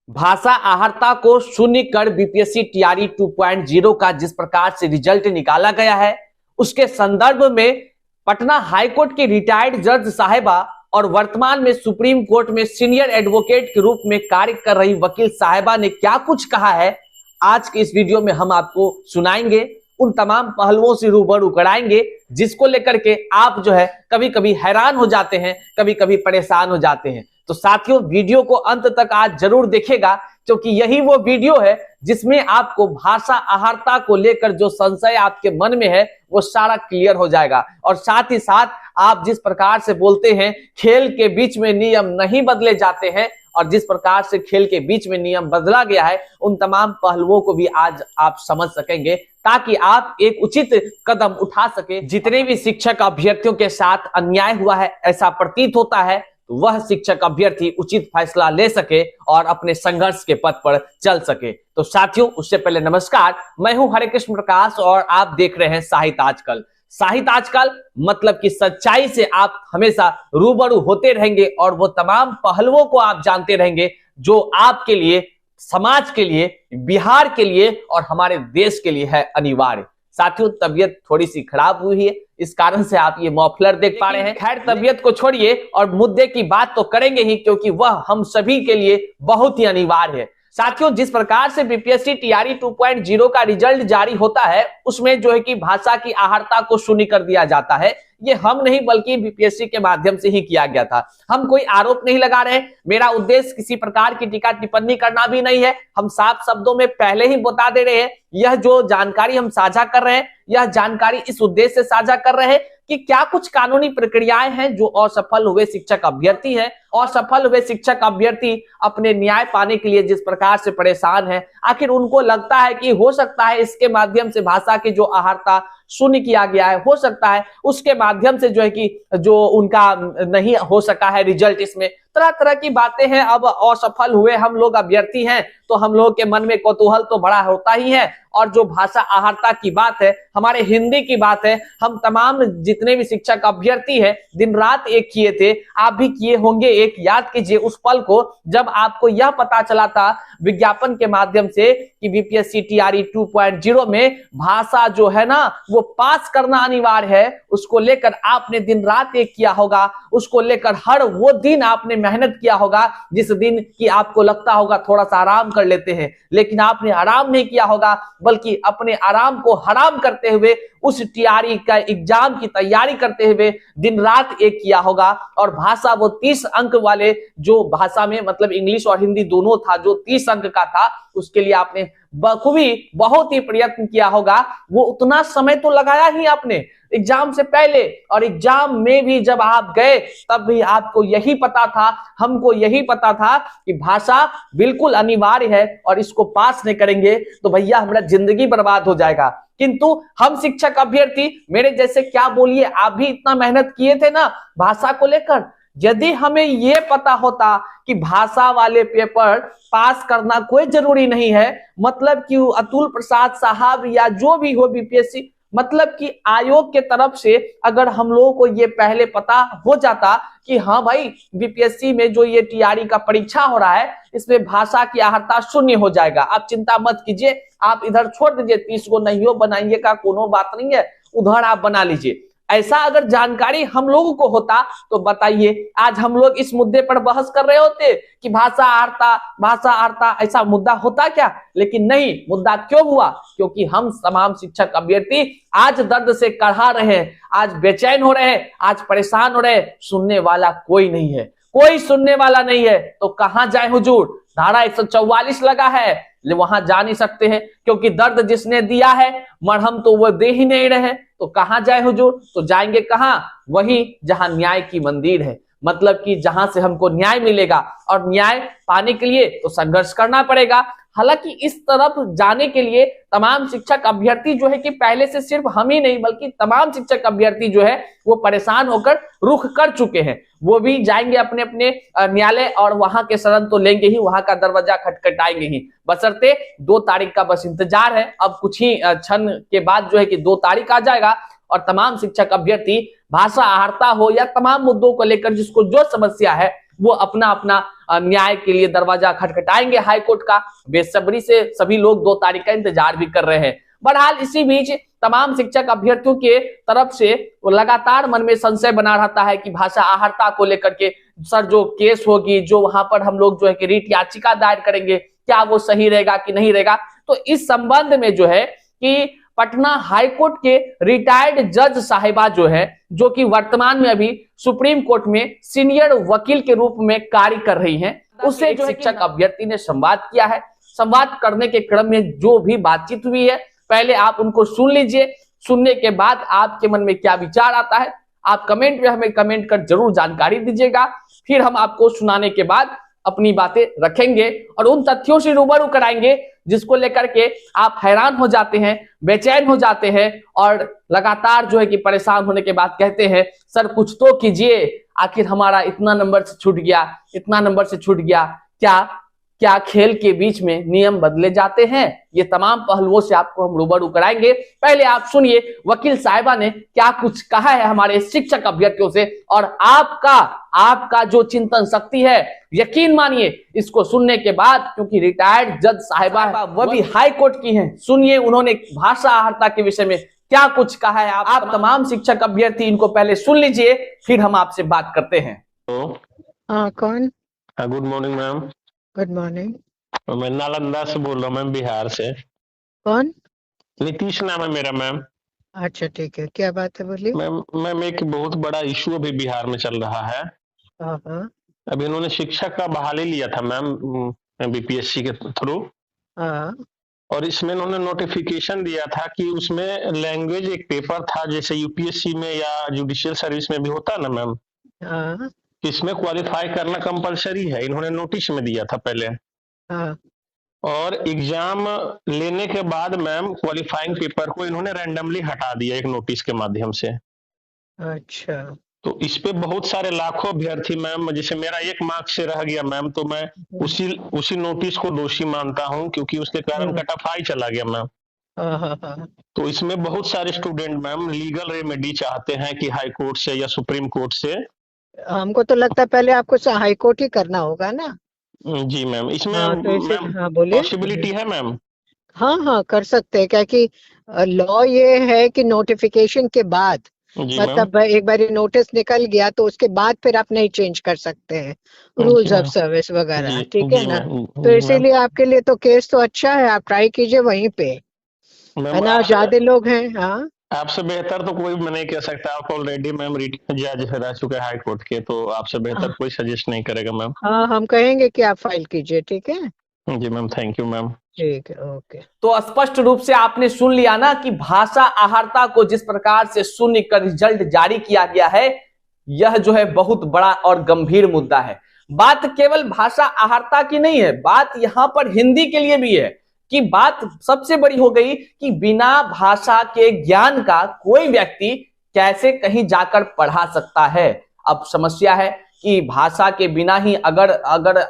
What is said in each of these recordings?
भाषा आहर्ता को शून्य कर बीपीएससी टीआरई 2.0 का जिस प्रकार से रिजल्ट निकाला गया है, उसके संदर्भ में पटना हाईकोर्ट की रिटायर्ड जज साहिबा और वर्तमान में सुप्रीम कोर्ट में सीनियर एडवोकेट के रूप में कार्य कर रही वकील साहिबा ने क्या कुछ कहा है, आज के इस वीडियो में हम आपको सुनाएंगे। उन तमाम पहलुओं से रूबरू कराएंगे जिसको लेकर के आप जो है कभी कभी हैरान हो जाते हैं, कभी कभी परेशान हो जाते हैं। तो साथियों, वीडियो को अंत तक आज जरूर देखिएगा, क्योंकि यही वो वीडियो है जिसमें आपको भाषा आहर्ता को लेकर जो संशय आपके मन में है वो सारा क्लियर हो जाएगा। और साथ ही साथ आप जिस प्रकार से बोलते हैं खेल के बीच में नियम नहीं बदले जाते हैं, और जिस प्रकार से खेल के बीच में नियम बदला गया है, उन तमाम पहलुओं को भी आज आप समझ सकेंगे, ताकि आप एक उचित कदम उठा सके। जितने भी शिक्षक अभ्यर्थियों के साथ अन्याय हुआ है, ऐसा प्रतीत होता है, तो वह शिक्षक अभ्यर्थी उचित फैसला ले सके और अपने संघर्ष के पथ पर चल सके। तो साथियों, उससे पहले नमस्कार, मैं हूं हरे कृष्ण प्रकाश और आप देख रहे हैं साहित्य आजकल। साहित्य आजकल मतलब कि सच्चाई से आप हमेशा रूबरू होते रहेंगे और वो तमाम पहलुओं को आप जानते रहेंगे जो आपके लिए, समाज के लिए, बिहार के लिए और हमारे देश के लिए है अनिवार्य। साथियों, तबीयत थोड़ी सी खराब हुई है, इस कारण से आप ये मफलर देख पा रहे हैं। खैर, तबीयत को छोड़िए और मुद्दे की बात तो करेंगे ही, क्योंकि वह हम सभी के लिए बहुत ही अनिवार्य है। साथियों, जिस प्रकार से बीपीएससी टीआरई 2.0 का रिजल्ट जारी होता है, उसमें जो है कि भाषा की आहर्ता को शून्य कर दिया जाता है। ये हम नहीं बल्कि बीपीएससी के माध्यम से ही किया गया था। हम कोई आरोप नहीं लगा रहे, मेरा उद्देश्य किसी प्रकार की टीका टिप्पणी करना भी नहीं है। हम साफ शब्दों में पहले ही बता दे रहे हैं, यह जो जानकारी हम साझा कर रहे हैं, यह जानकारी इस उद्देश्य से साझा कर रहे हैं कि क्या कुछ कानूनी प्रक्रियाएं हैं जो असफल हुए शिक्षक अभ्यर्थी हैं। असफल हुए शिक्षक अभ्यर्थी अपने न्याय पाने के लिए जिस प्रकार से परेशान है, आखिर उनको लगता है कि हो सकता है इसके माध्यम से भाषा की जो आहर्ता शून्य किया गया है, हो सकता है उसके माध्यम से जो है कि जो उनका नहीं हो सका है रिजल्ट, इसमें तरह तरह की बातें हैं। अब असफल हुए हम लोग अभ्यर्थी हैं तो हम लोग के मन में कौतूहल तो बड़ा होता ही है। और जो भाषा आहर्ता की बात है, हमारे हिंदी की बात है, हम तमाम जितने भी शिक्षक अभ्यर्थी हैं दिन रात एक किए थे, आप भी किए होंगे। एक याद कीजिए उस पल को जब आपको यह पता चला था विज्ञापन के माध्यम से कि बीपीएससी टीआरई 2.0 में भाषा जो है ना वो पास करना अनिवार्य है। उसको लेकर आपने दिन रात एक किया होगा, उसको लेकर हर वो दिन आपने मेहनत किया होगा जिस दिन की आपको लगता होगा थोड़ा सा आराम कर लेते हैं, लेकिन आपने आराम नहीं किया होगा, बल्कि अपने आराम को हराम करते हुए उस टीआरई का एग्जाम की तैयारी करते हुए दिन रात एक किया होगा। और भाषा वो 30 अंक वाले, जो भाषा में मतलब इंग्लिश और हिंदी दोनों था, जो 30 अंक का था, उसके लिए आपने बखूबी बहुत ही प्रयत्न किया होगा। वो उतना समय तो लगाया ही आपने एग्जाम से पहले, और एग्जाम में भी जब आप गए तब भी आपको यही पता था, हमको यही पता था कि भाषा बिल्कुल अनिवार्य है और इसको पास नहीं करेंगे तो भैया हमारा जिंदगी बर्बाद हो जाएगा। किंतु हम शिक्षक अभ्यर्थी, मेरे जैसे क्या बोलिए, आप भी इतना मेहनत किए थे ना भाषा को लेकर। यदि हमें यह पता होता कि भाषा वाले पेपर पास करना कोई जरूरी नहीं है, मतलब कि अतुल प्रसाद साहब या जो भी हो बीपीएससी, मतलब कि आयोग के तरफ से अगर हम लोगों को ये पहले पता हो जाता कि हाँ भाई बीपीएससी में जो ये टीआरई का परीक्षा हो रहा है इसमें भाषा की आहर्ता शून्य हो जाएगा, आप चिंता मत कीजिए, आप इधर छोड़ दीजिए, 30 को नहीं हो बनाइए का कोनो बात नहीं है, उधर आप बना लीजिए। ऐसा अगर जानकारी हम लोगों को होता तो बताइए आज हम लोग इस मुद्दे पर बहस कर रहे होते कि भाषा आहर्ता, ऐसा मुद्दा होता क्या? लेकिन नहीं, मुद्दा क्यों हुआ? क्योंकि हम तमाम शिक्षक अभ्यर्थी आज दर्द से कढ़ा रहे हैं, आज बेचैन हो रहे हैं, आज परेशान हो रहे हैं। सुनने वाला कोई नहीं है, कोई सुनने वाला नहीं है, तो कहां जाए हुजूर? धारा 144 लगा है, वहां जा नहीं सकते हैं, क्योंकि दर्द जिसने दिया है मरहम तो वो दे ही नहीं रहे। तो कहां जाए हुजूर? तो जाएंगे कहां? वहीं जहां न्याय की मंदिर है, मतलब कि जहां से हमको न्याय मिलेगा, और न्याय पाने के लिए तो संघर्ष करना पड़ेगा। हालांकि इस तरफ जाने के लिए तमाम शिक्षक अभ्यर्थी जो है कि पहले से सिर्फ हम ही नहीं बल्कि तमाम शिक्षक अभ्यर्थी जो है वो परेशान होकर रुख कर चुके हैं। वो भी जाएंगे अपने अपने न्यायालय और वहां के शरण तो लेंगे ही, वहां का दरवाजा खटखटाएंगे ही, बशर्ते 2 तारीख का बस इंतजार है। अब कुछ ही क्षण के बाद जो है कि 2 तारीख आ जाएगा और तमाम शिक्षक अभ्यर्थी भाषा आहर्ता हो या तमाम मुद्दों को लेकर जिसको जो समस्या है वो अपना अपना न्याय के लिए दरवाजा खटखटाएंगे हाईकोर्ट का। बेसब्री से सभी लोग 2 तारीख का इंतजार भी कर रहे हैं। बहरहाल इसी बीच तमाम शिक्षक अभ्यर्थियों के तरफ से लगातार मन में संशय बना रहता है कि भाषा आहर्ता को लेकर के सर जो केस होगी, जो वहां पर हम लोग जो है कि रीट याचिका दायर करेंगे, क्या वो सही रहेगा कि नहीं रहेगा। तो इस संबंध में जो है कि पटना हाईकोर्ट के रिटायर्ड जज साहिबा जो है, जो कि वर्तमान में अभी सुप्रीम कोर्ट में सीनियर वकील के रूप में कार्य कर रही हैं, उससे जो शिक्षक अभ्यर्थी ने संवाद किया है। संवाद करने के क्रम में जो भी बातचीत हुई है, पहले आप उनको सुन लीजिए। सुनने के बाद आपके मन में क्या विचार आता है, आप कमेंट में हमें कमेंट कर जरूर जानकारी दीजिएगा। फिर हम आपको सुनाने के बाद अपनी बातें रखेंगे और उन तथ्यों से रूबरू कराएंगे जिसको लेकर के आप हैरान हो जाते हैं, बेचैन हो जाते हैं और लगातार जो है कि परेशान होने के बाद कहते हैं सर कुछ तो कीजिए, आखिर हमारा इतना नंबर से छूट गया, इतना नंबर से छूट गया, क्या खेल के बीच में नियम बदले जाते हैं। ये तमाम पहलुओं से आपको हम रूबरू कराएंगे। पहले आप सुनिए वकील साहिबा ने क्या कुछ कहा है हमारे शिक्षक अभ्यर्थियों से, और आपका जो चिंतन शक्ति है, यकीन मानिए इसको सुनने के बाद, क्योंकि रिटायर्ड जज साहिबा वह भी हाई कोर्ट की हैं, सुनिए उन्होंने भाषा आहर्ता के विषय में क्या कुछ कहा है। आप तमाम शिक्षक अभ्यर्थी इनको पहले सुन लीजिए, फिर हम आपसे बात करते हैं। कौन? Good morning ma'am. Good morning. मैं नालंदा से बोल रहा हूँ मैम, बिहार से। कौन? नीतीश नाम है मेरा मैम। अच्छा ठीक है, क्या बात है बोलिए। मैम एक बहुत बड़ा इशू अभी बिहार में चल रहा है। हाँ। अभी इन्होंने शिक्षक का बहाली लिया था मैम, बीपीएससी के थ्रू। हाँ। और इसमें इन्होंने नोटिफिकेशन दिया था कि उसमें लैंग्वेज एक पेपर था, जैसे यूपीएससी में या जुडिशियल सर्विस में भी होता है ना मैम, हाँ। इसमें क्वालिफाई करना कंपलसरी है। इन्होंने नोटिस में दिया था पहले। हाँ। और एग्जाम लेने के बाद मैम क्वालिफाइंग पेपर को इन्होंने रैंडमली हटा दिया एक नोटिस के माध्यम से। अच्छा। तो इस पे बहुत सारे लाखों अभ्यर्थी मैम, जैसे मेरा 1 मार्क्स से रह गया मैम, तो मैं उसी नोटिस को दोषी मानता हूं, क्योंकि उसके कारण कटऑफ चला गया मैम। हाँ। तो इसमें बहुत सारे स्टूडेंट मैम लीगल रेमेडी चाहते हैं कि हाई कोर्ट से या सुप्रीम कोर्ट से। हमको तो लगता है पहले आपको हाई कोर्ट ही करना होगा ना। जी मैम, इसमें हाँ, बोलिए। पॉसिबिलिटी है मैम? हाँ कर सकते हैं, क्या कि लॉ ये है कि नोटिफिकेशन के बाद, मतलब एक बार नोटिस निकल गया तो उसके बाद फिर आप नहीं चेंज कर सकते हैं रूल्स ऑफ सर्विस वगैरह, ठीक है ना। तो इसीलिए आपके लिए तो केस तो अच्छा है, आप ट्राई कीजिए वहीं पे, है ना। ज्यादा लोग हैं। हाँ, आपसे बेहतर तो कोई नहीं कह सकता। आप ऑलरेडी मैम रिटायर्ड जज रह चुके हैं हाई कोर्ट के, तो आपसे बेहतर कोई सजेस्ट नहीं करेगा मैम। हाँ, हम कहेंगे कि आप फाइल कीजिए, ठीक है। जी मैम, थैंक यू मैम। ठीक है, ओके। तो स्पष्ट रूप से आपने सुन लिया ना कि भाषा आहर्ता को जिस प्रकार से शून्य का रिजल्ट जारी किया गया है, यह जो है बहुत बड़ा और गंभीर मुद्दा है। बात केवल भाषा आहर्ता की नहीं है, बात यहां पर हिंदी के लिए भी है कि बात सबसे बड़ी हो गई कि बिना भाषा के ज्ञान का कोई व्यक्ति कैसे कहीं जाकर पढ़ा सकता है। अब समस्या है कि भाषा के बिना ही अगर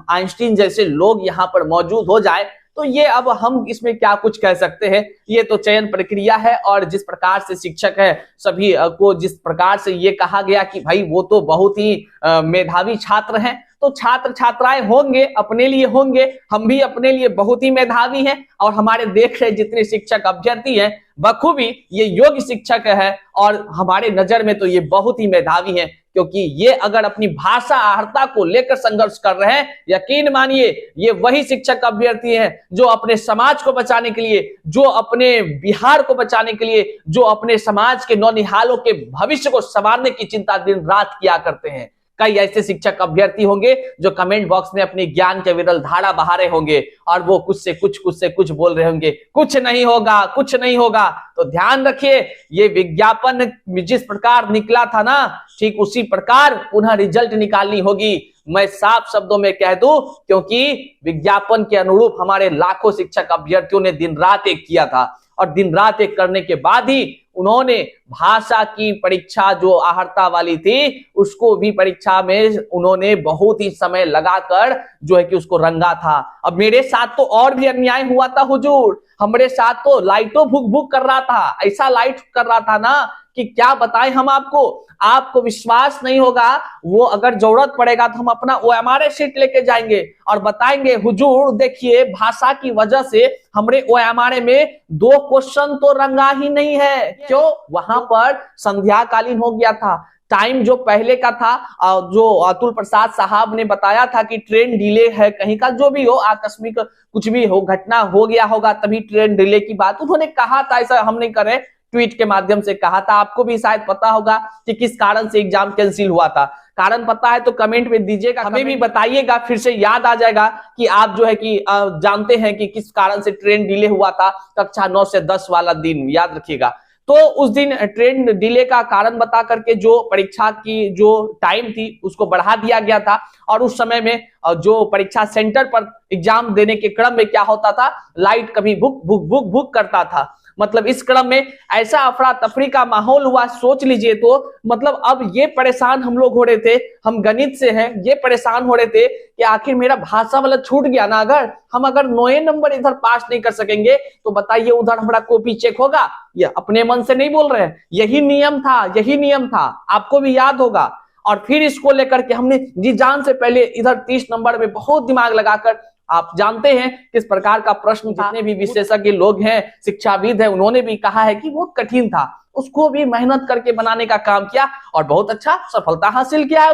आइंस्टीन जैसे लोग यहां पर मौजूद हो जाए तो ये अब हम इसमें क्या कुछ कह सकते हैं। ये तो चयन प्रक्रिया है, और जिस प्रकार से शिक्षक है सभी को जिस प्रकार से ये कहा गया कि भाई वो तो बहुत ही मेधावी छात्र हैं, तो छात्र छात्राएं होंगे, अपने लिए होंगे, हम भी अपने लिए बहुत ही मेधावी हैं, और हमारे देख रहे जितने शिक्षक अभ्यर्थी हैं बखूबी ये योग्य शिक्षक है, और हमारे नजर में तो ये बहुत ही मेधावी हैं, क्योंकि ये अगर अपनी भाषा आहर्ता को लेकर संघर्ष कर रहे हैं, यकीन मानिए ये वही शिक्षक अभ्यर्थी हैं जो अपने समाज को बचाने के लिए, जो अपने बिहार को बचाने के लिए, जो अपने समाज के नौनिहालों के भविष्य को संवारने की चिंता दिन रात किया करते हैं। कई ऐसे शिक्षक अभ्यर्थी होंगे जो कमेंट बॉक्स में अपनी ज्ञान के विरल धारा बहा रहे होंगे, और वो कुछ से कुछ बोल रहे होंगे, कुछ नहीं होगा, कुछ नहीं होगा। तो ध्यान रखिए, ये विज्ञापन जिस प्रकार निकला था ना, ठीक उसी प्रकार पुनः रिजल्ट निकालनी होगी। मैं साफ शब्दों में कह दूं, क्योंकि विज्ञापन के अनुरूप हमारे लाखों शिक्षक अभ्यर्थियों ने दिन रात एक किया था, और दिन रात एक करने के बाद ही उन्होंने भाषा की परीक्षा जो आहर्ता वाली थी, उसको भी परीक्षा में उन्होंने बहुत ही समय लगाकर जो है कि उसको रंगा था। अब मेरे साथ तो और भी अन्याय हुआ था हुजूर, हमारे साथ तो लाइटों भुक भुक कर रहा था, ऐसा लाइट कर रहा था ना कि क्या बताएं हम आपको विश्वास नहीं होगा। वो अगर जरूरत पड़ेगा तो हम अपना OMRA शीट लेके जाएंगे और बताएंगे हुजूर देखिए भाषा की वजह से हमारे OMRA में 2 क्वेश्चन तो रंगा ही नहीं है। क्यों? वहां पर संध्याकालीन हो गया था, टाइम जो पहले का था, जो अतुल प्रसाद साहब ने बताया था कि ट्रेन डिले है कहीं का, जो भी हो आकस्मिक कुछ भी हो घटना हो गया होगा तभी ट्रेन डिले की बात उन्होंने कहा था, ऐसा हम नहीं कर रहे, ट्वीट के माध्यम से कहा था। आपको भी शायद पता होगा कि किस कारण से एग्जाम कैंसिल हुआ था। कारण पता है तो कमेंट में दीजिएगा, हमें भी बताइएगा, फिर से याद आ जाएगा कि आप जो है कि जानते हैं कि किस कारण से ट्रेन डिले हुआ था। कक्षा 9 से 10 वाला दिन याद रखिएगा। तो उस दिन ट्रेन डिले का कारण बता करके जो परीक्षा की जो टाइम थी उसको बढ़ा दिया गया था, और उस समय में जो परीक्षा सेंटर पर एग्जाम देने के क्रम में क्या होता था, लाइट कभी भुक भुक भुक भुक करता था। मतलब इस क्रम में ऐसा अफरा तफरी का माहौल हुआ, सोच लीजिए। तो मतलब अब ये परेशान हम लोग हो रहे थे, हम गणित से हैं, ये परेशान हो रहे थे कि आखिर मेरा भाषा वाला छूट गया ना, अगर 9 नंबर इधर पास नहीं कर सकेंगे तो बताइए उधर हमारा कॉपी चेक होगा? ये अपने मन से नहीं बोल रहे हैं, यही नियम था, आपको भी याद होगा। और फिर इसको लेकर के हमने जी जान से पहले इधर 30 नंबर में बहुत दिमाग लगाकर, आप जानते हैं किस प्रकार का प्रश्न, जितने भी विशेषज्ञ लोग हैं, शिक्षाविद हैं, उन्होंने भी कहा है कि बहुत कठिन था, उसको भी मेहनत करके बनाने का काम किया और बहुत अच्छा सफलता हासिल किया है,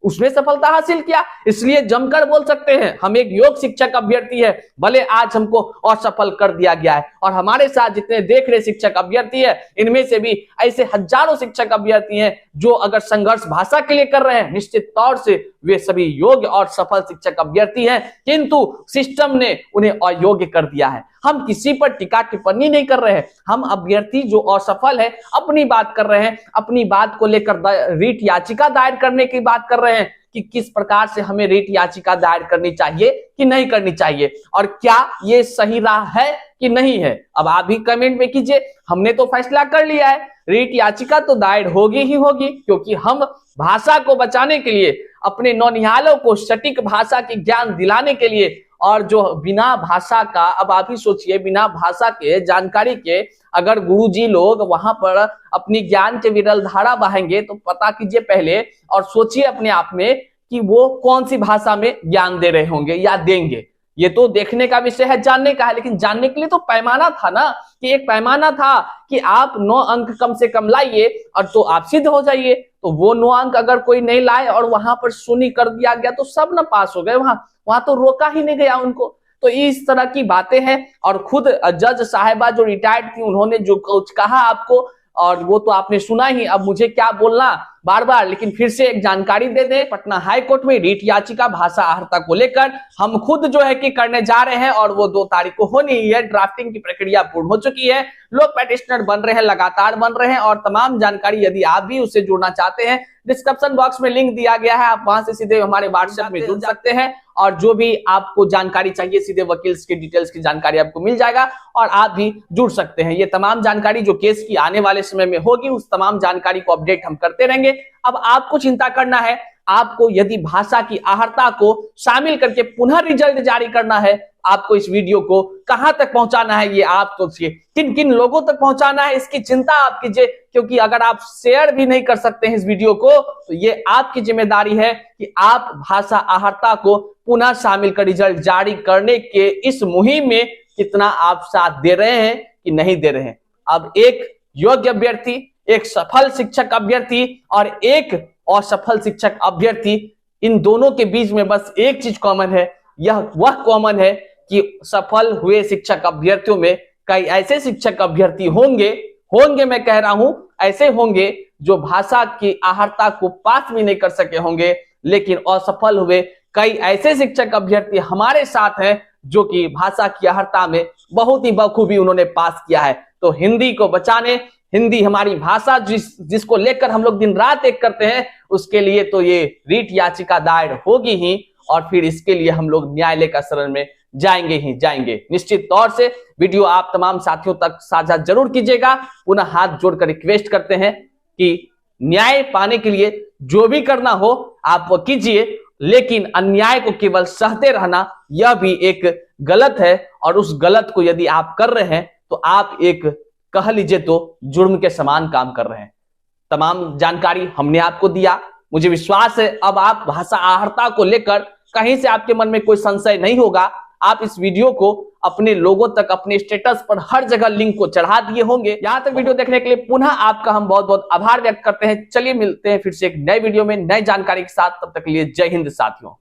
उसमें सफलता हासिल किया। इसलिए जमकर बोल सकते हैं हम एक योग शिक्षक अभ्यर्थी है, भले आज हमको असफल कर दिया गया है। और हमारे साथ जितने देख रहे शिक्षक अभ्यर्थी है, इनमें से भी ऐसे हजारों शिक्षक अभ्यर्थी हैं जो अगर संघर्ष भाषा के लिए कर रहे हैं, निश्चित तौर से वे सभी योग्य और सफल शिक्षक अभ्यर्थी हैं, किंतु सिस्टम ने उन्हें अयोग्य कर दिया है। हम किसी पर टीका टिप्पणी नहीं कर रहे हैं, हम अभ्यर्थी जो असफल है अपनी बात कर रहे हैं, अपनी बात को लेकर रीट याचिका दायर करने की बात कर रहे हैं कि किस प्रकार से हमें रीट याचिका दायर करनी चाहिए कि नहीं करनी चाहिए, और क्या ये सही राह है कि नहीं है। अब आप भी कमेंट में कीजिए। हमने तो फैसला कर लिया है, रीट याचिका तो दायर होगी ही होगी, क्योंकि हम भाषा को बचाने के लिए, अपने नौनिहालों को सटीक भाषा की ज्ञान दिलाने के लिए, और जो बिना भाषा का, अब आप ही सोचिए, बिना भाषा के जानकारी के अगर गुरुजी लोग वहां पर अपनी ज्ञान के विरल धारा बहाएंगे तो पता कीजिए पहले, और सोचिए अपने आप में कि वो कौन सी भाषा में ज्ञान दे रहे होंगे या देंगे। ये तो देखने का विषय है, जानने का है, लेकिन जानने के लिए तो पैमाना था ना, कि एक पैमाना था कि आप 9 अंक कम से कम लाइए और तो आप सिद्ध हो जाइए। तो वो 9 अंक अगर कोई नहीं लाए और वहां पर शून्य कर दिया गया तो सब ना पास हो गए, वहां तो रोका ही नहीं गया उनको। तो इस तरह की बातें हैं। और खुद जज साहिबा जो रिटायर्ड थी, उन्होंने जो कुछ कहा आपको, और वो तो आपने सुना ही, अब मुझे क्या बोलना बार बार, लेकिन फिर से एक जानकारी दे दें। पटना हाई कोर्ट में रीट याचिका भाषा अहर्ता को लेकर हम खुद जो है कि करने जा रहे हैं, और वो 2 तारीख को होनी ही है। ड्राफ्टिंग की प्रक्रिया पूर्ण हो चुकी है, लोग पेटिशनर बन रहे हैं, लगातार बन रहे हैं, और तमाम जानकारी यदि आप भी उससे जुड़ना चाहते हैं, डिस्क्रिप्शन बॉक्स में लिंक दिया गया है, आप वहां से सीधे हमारे व्हाट्सएप में जुड़ सकते हैं, और जो भी आपको जानकारी चाहिए सीधे वकील की डिटेल्स की जानकारी आपको मिल जाएगा और आप भी जुड़ सकते हैं। ये तमाम जानकारी जो केस की आने वाले समय में होगी, उस तमाम जानकारी को अपडेट हम करते रहेंगे। अब आपको चिंता करना है, आपको यदि भाषा की अहर्ता को शामिल करके पुनः रिजल्ट जारी करना है, आपको इस वीडियो को कहां तक पहुंचाना है, ये आप सोचिए, किन किन लोगों तक पहुंचाना है, इसकी चिंता आप कीजिए। क्योंकि अगर आप शेयर भी नहीं कर सकते हैं इस वीडियो को, तो ये आपकी जिम्मेदारी है कि आप भाषा अहर्ता को पुनः शामिल कर रिजल्ट जारी करने के इस मुहिम में कितना आप साथ दे रहे हैं कि नहीं दे रहे हैं। अब एक योग्य अभ्यर्थी, एक सफल शिक्षक अभ्यर्थी और एक असफल शिक्षक अभ्यर्थी, इन दोनों के बीच में बस एक चीज कॉमन है, वह कॉमन है कि सफल हुए शिक्षक अभ्यर्थियों में कई ऐसे शिक्षक अभ्यर्थी होंगे, मैं कह रहा हूं ऐसे होंगे जो भाषा की अहर्ता को पास भी नहीं कर सके होंगे, लेकिन असफल हुए कई ऐसे शिक्षक अभ्यर्थी हमारे साथ हैं जो कि भाषा की अहर्ता में बहुत ही बखूबी उन्होंने पास किया है। तो हिंदी को बचाने, हिंदी हमारी भाषा जिसको लेकर हम लोग दिन रात एक करते हैं, उसके लिए तो ये रीट याचिका दायर होगी ही, और फिर इसके लिए हम लोग न्यायालय का शरण में जाएंगे। निश्चित तौर से वीडियो आप तमाम साथियों तक साझा जरूर कीजिएगा। पुनः हाथ जोड़कर रिक्वेस्ट करते हैं कि न्याय पाने के लिए जो भी करना हो आप वो कीजिए, लेकिन अन्याय को केवल सहते रहना यह भी एक गलत है, और उस गलत को यदि आप कर रहे हैं तो आप एक कह लीजिए तो जुर्म के समान काम कर रहे हैं। तमाम जानकारी हमने आपको दिया। मुझे विश्वास है अब आप भाषा आहर्ता को लेकर कहीं से आपके मन में कोई संशय नहीं होगा। आप इस वीडियो को अपने लोगों तक, अपने स्टेटस पर हर जगह लिंक को चढ़ा दिए होंगे। यहां तक वीडियो देखने के लिए पुनः आपका हम बहुत बहुत आभार व्यक्त करते हैं। चलिए मिलते हैं फिर से एक नए वीडियो में नई जानकारी के साथ। तब तक के लिए जय हिंद साथियों।